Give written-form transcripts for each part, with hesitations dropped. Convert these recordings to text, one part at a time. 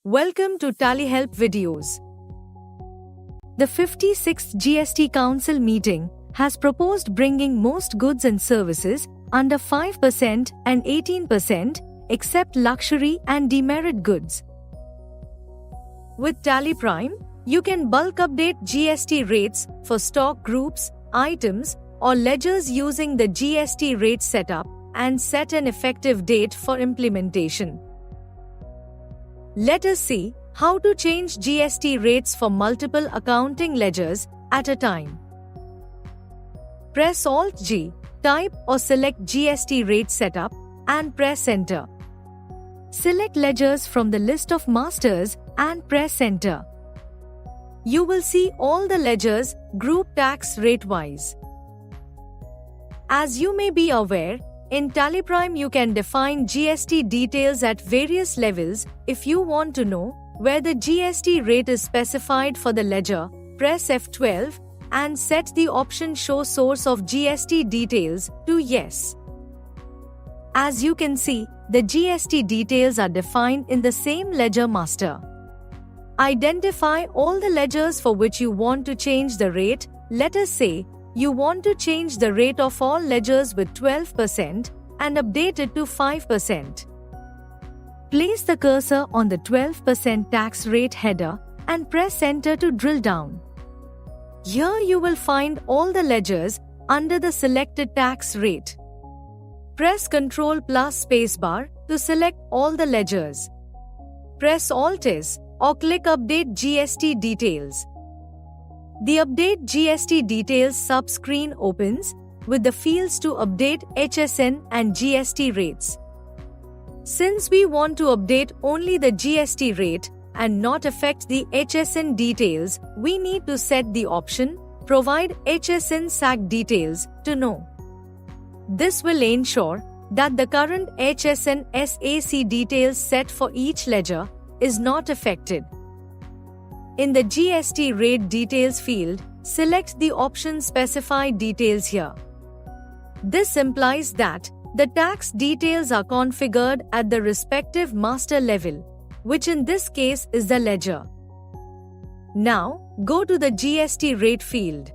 Welcome to Tally Help videos. The 56th GST Council meeting has proposed bringing most goods and services under 5% and 18% except luxury and demerit goods. With Tally Prime, you can bulk update GST rates for stock groups, items, or ledgers using the GST rate setup and set an effective date for implementation. Let us see how to change GST rates for multiple accounting ledgers at a time. Press Alt-G, type or select GST rate setup, and press Enter. Select ledgers from the list of masters and press Enter. You will see all the ledgers grouped tax rate-wise. As you may be aware, in Tally Prime you can define GST details at various levels. If you want to know where the GST rate is specified for the ledger, press F12 and set the option Show Source of GST Details to Yes. As you can see, the GST details are defined in the same ledger master. Identify all the ledgers for which you want to change the rate. Let us say you want to change the rate of all ledgers with 12% and update it to 5%. Place the cursor on the 12% tax rate header and press Enter to drill down. Here you will find all the ledgers under the selected tax rate. Press Ctrl plus spacebar to select all the ledgers. Press Alt-S or click Update GST Details. The Update GST Details sub-screen opens with the fields to update HSN and GST rates. Since we want to update only the GST rate and not affect the HSN details, we need to set the option Provide HSN SAC Details to No. This will ensure that the current HSN SAC details set for each ledger is not affected. In the GST rate details field, select the option Specify Details here. This implies that the tax details are configured at the respective master level, which in this case is the ledger. Now, go to the GST rate field.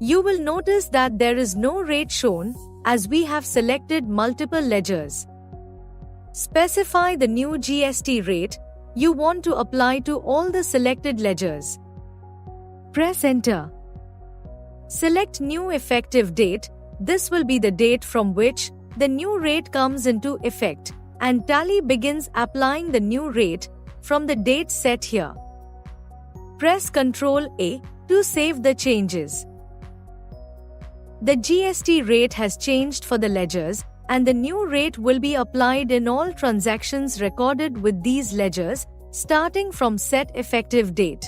You will notice that there is no rate shown as we have selected multiple ledgers. Specify the new GST rate you want to apply to all the selected ledgers. Press Enter. Select New Effective Date. This will be the date from which the new rate comes into effect, and Tally begins applying the new rate from the date set here. Press Ctrl-A to save the changes. The GST rate has changed for the ledgers, and the new rate will be applied in all transactions recorded with these ledgers, starting from set effective date.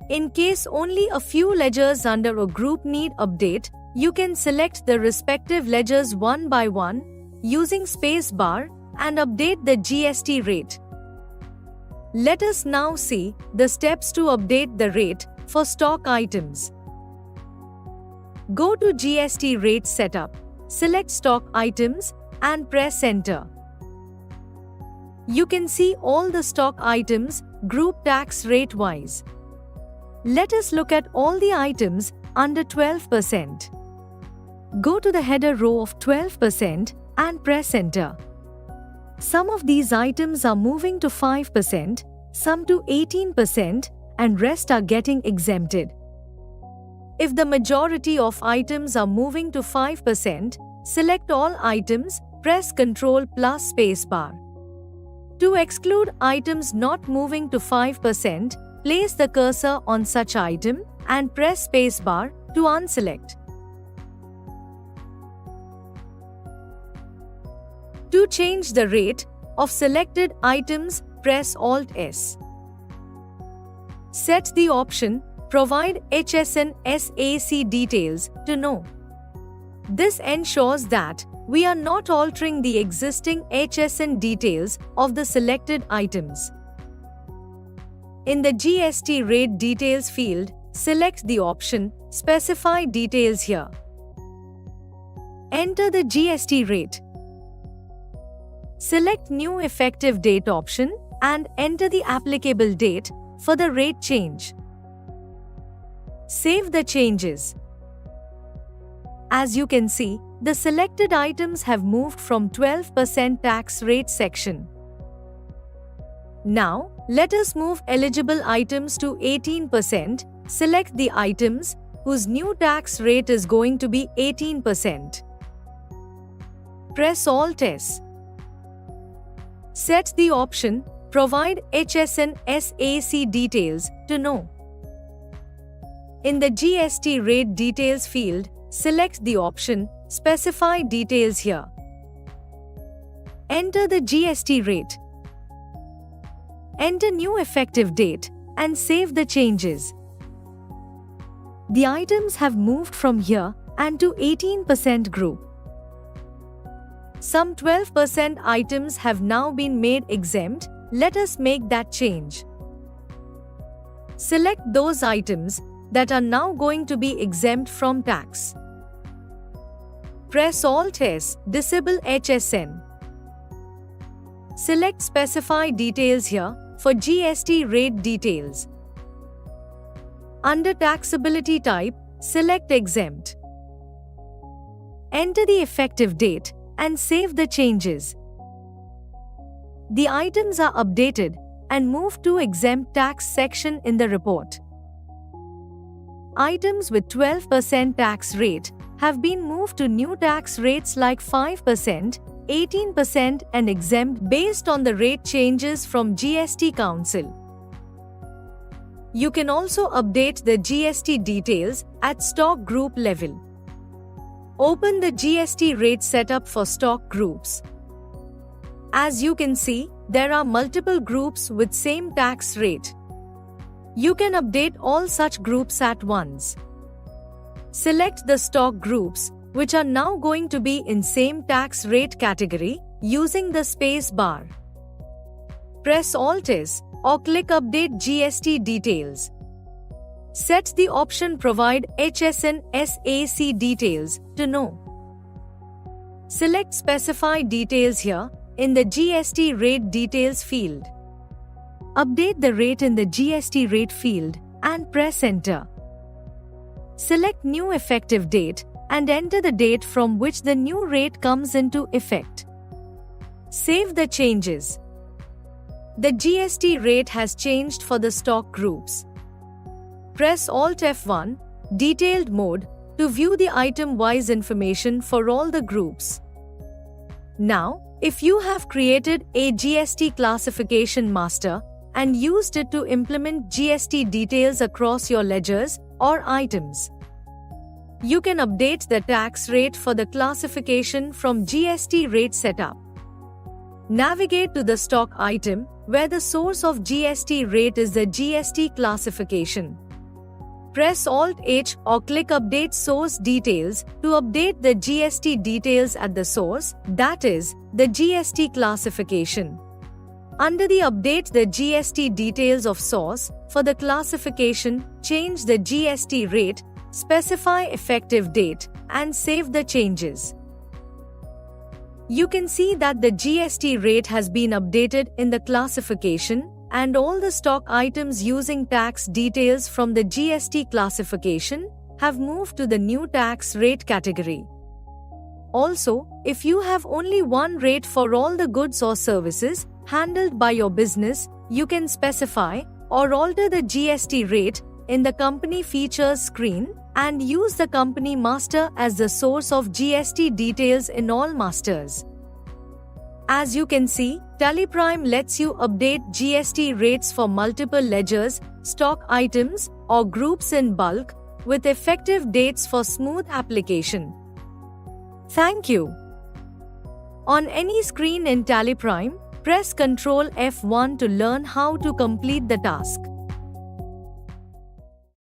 In case only a few ledgers under a group need update, you can select the respective ledgers one by one using space bar and update the GST rate. Let us now see the steps to update the rate for stock items. Go to GST rate setup. Select Stock Items and press Enter. You can see all the stock items grouped tax rate-wise. Let us look at all the items under 12%. Go to the header row of 12% and press Enter. Some of these items are moving to 5%, some to 18%, and rest are getting exempted. If the majority of items are moving to 5%, select all items, press Ctrl plus spacebar. To exclude items not moving to 5%, place the cursor on such item and press spacebar to unselect. To change the rate of selected items, press Alt-S. Set the option Provide HSN SAC Details to No. This ensures that we are not altering the existing HSN details of the selected items. In the GST rate details field, select the option Specify Details here. Enter the GST rate. Select New Effective Date option and enter the applicable date for the rate change. Save the changes. As you can see, the selected items have moved from 12% tax rate section. Now, let us move eligible items to 18%. Select the items whose new tax rate is going to be 18%. Press Alt+S. Set the option Provide HSN SAC details to know. In the GST rate details field, select the option Specify details here. Enter the GST rate. Enter new effective date and save the changes. The items have moved from here and to 18% group. Some 12% items have now been made exempt. Let us make that change. Select those items that are now going to be exempt from tax. Press Alt+S, disable HSN. Select Specify details here for GST rate details. Under taxability type, select Exempt. Enter the effective date and save the changes. The items are updated and moved to exempt tax section in the report. Items with 12% tax rate have been moved to new tax rates like 5%, 18% and exempt based on the rate changes from GST Council. You can also update the GST details at stock group level. Open the GST rate setup for stock groups. As you can see, there are multiple groups with same tax rate. You can update all such groups at once. Select the stock groups, which are now going to be in same tax rate category, using the space bar. Press Alt+S or click Update GST Details. Set the option Provide HSN SAC details to know. Select Specify details here in the GST rate details field. Update the rate in the GST rate field and press Enter. Select New Effective Date and enter the date from which the new rate comes into effect. Save the changes. The GST rate has changed for the stock groups. Press Alt F1, Detailed Mode, to view the item-wise information for all the groups. Now, if you have created a GST classification master and used it to implement GST details across your ledgers or items, you can update the tax rate for the classification from GST rate setup. Navigate to the stock item where the source of GST rate is the GST classification. Press Alt-H or click Update Source Details to update the GST details at the source, that is, the GST classification. Under the Update the GST details of source, for the classification, change the GST rate, specify effective date, and save the changes. You can see that the GST rate has been updated in the classification, and all the stock items using tax details from the GST classification have moved to the new tax rate category. Also, if you have only one rate for all the goods or services handled by your business, you can specify or alter the GST rate in the Company Features screen and use the Company Master as the source of GST details in all masters. As you can see, TallyPrime lets you update GST rates for multiple ledgers, stock items, or groups in bulk, with effective dates for smooth application. Thank you. On any screen in TallyPrime, press Ctrl F1 to learn how to complete the task.